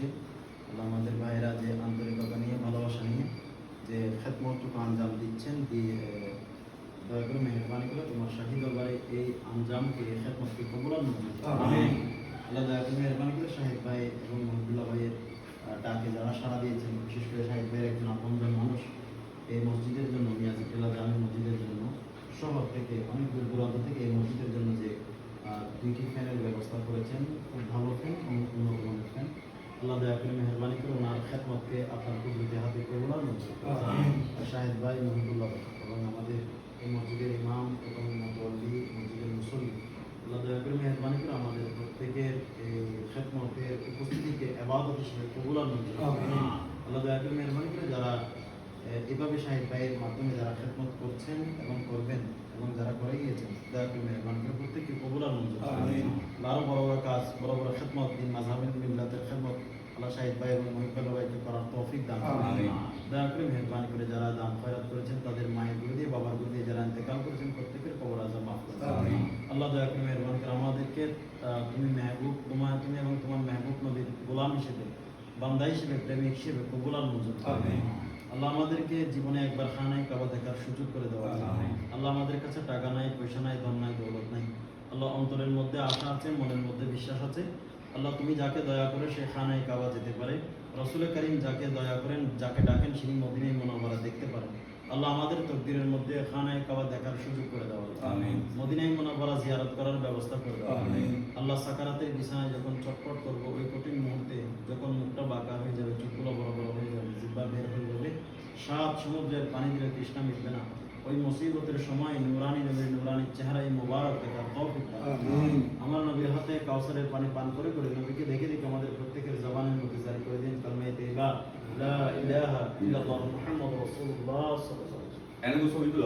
দায়িত্বশীল। আল্লাহ আমাদের ভাইয়েরা যে আন্তরিকতা নিয়ে, ভালোবাসা নিয়ে যে খেদমতটুকু আঞ্জাম দিচ্ছেন, দিয়ে দয়া করে মেহরবানি করে তোমার শাহী দরবারে এই আঞ্জামকে, খেদমতকে কবুল মঞ্জুর করো। আল্লাহ দয়া করে মেহরবানি করে শাহিদ ভাই এবং মহিবুল্লাহ ভাইয়ের ডাকে যারা সাড়া দিয়েছেন, বিশেষ করে শাহিদ ভাইয়ের একজন আপনজন মানুষ এই মসজিদের জন্য, মিয়াজিকুল্লাহ জামে মসজিদের জন্য শহর থেকে অনেক দূর দূরান্ত থেকে এই মসজিদের জন্য যে 2টি ফ্যানের ব্যবস্থা করেছেন, খুব ভালো ফ্যান, উন্নত মানের ফ্যান। আল্লাহ দয়া করে মেহরবানি করে ওনার খেদমতকে আপনার কুদরতি হাতে কবুল মঞ্জুর করুন। শাহিদ ভাই, মহিবুল্লাহ ভাই এবং আমাদের এই মসজিদের ইমাম এবং মুতওয়াল্লি, মসজিদের মুসল্লি, আল্লাহ দয়া করে মেহরবানি করে আমাদের প্রত্যেকের এই খেদমতের উপস্থিতিকে ইবাদত হিসেবে কবুল মঞ্জুর করুন। আল্লাহ দয়া করে মেহরবানি করে যারা এভাবে শাহিদ ভাইয়ের মাধ্যমে যারা খেদমত করছেন এবং করবেন এবং যারা করে গিয়েছেন, দয়া করে মেহরবানি করে প্রত্যেককে কবুল মঞ্জুর করুন। আরো বড় বড় কাজ, বড় বড় খেদমত, দিন মাযহাবের মিল্লাতের খেদমত আল্লাহ শাহিদ ভাই এবং মহিবুল্লাহ ভাইকে করার তৌফিক দান করুন। দয়া করে মেহরবানি করে যারা দান খয়রাত করেছেন, তাদের মায়ের গুলো দিয়ে, বাবার গুলো দিয়ে যারা ইন্তেকাল করেছেন, প্রত্যেকের কবর আযাব মাফ করুন। আল্লাহ দয়া করে মেহরবানি করে আমাদেরকে তুমি মেহবুব, তুমি এবং তোমার মেহবুব নবীর গোলাম হিসেবে, বান্দা হিসেবে, প্রেমিক হিসেবে কবুল মঞ্জুর করুন। আল্লাহ আমাদেরকে জীবনে একবার খানায় কাবা দেখার সুযোগ করে দেওয়া। আল্লাহ আমাদের কাছে টাকা নাই, পয়সা নাই, ধন নাই, দৌলত নাই। আল্লাহ অন্তরের মধ্যে আশা আছে, মনের মধ্যে বিশ্বাস আছে। আল্লাহ তুমি যাকে দয়া করে সে খানায় কাবা যেতে পারে। রাসূল করিম যাকে দয়া করেন, যাকে ডাকেন, তিনি মদিনায়ে মুনাওয়ারা দেখতে পারেন। আল্লাহ আমাদের তকদিরের মধ্যে খানায় কাবা দেখার সুযোগ করে দেওয়া। মদিনায়ে মুনাওয়ারা জিয়ারত করার ব্যবস্থা করে দেওয়া। আল্লাহ সাকারাতের বিছানায় যখন চটপট করবো, ওই কঠিন মুহূর্তে যখন মুখটা বাঁকা হয়ে যাবে, চোখগুলো বড় বড় হয়ে যাবে, জিহ্বা বের হয়ে যাবে, 7 সমুদ্রের পানি দিলে তৃষ্ণা মিটবে না, ওই মুসিবতের সময় নুরানি নবীর নুরানি চেহারায় মুবারক দেখার তৌফিক দান। আমার নবীর হাতে কাউসারের পানি পান করে করে নবীকে দেখে দেখে আমাদের প্রত্যেকের জবানের মধ্যে জারি করে দিন কালিমা তাইয়্যিবা লা ইলাহা ইল্লাল্লাহ মুহাম্মাদুর রাসূলুল্লাহ সাল্লাল্লাহু আলাইহি ওয়াসাল্লাম।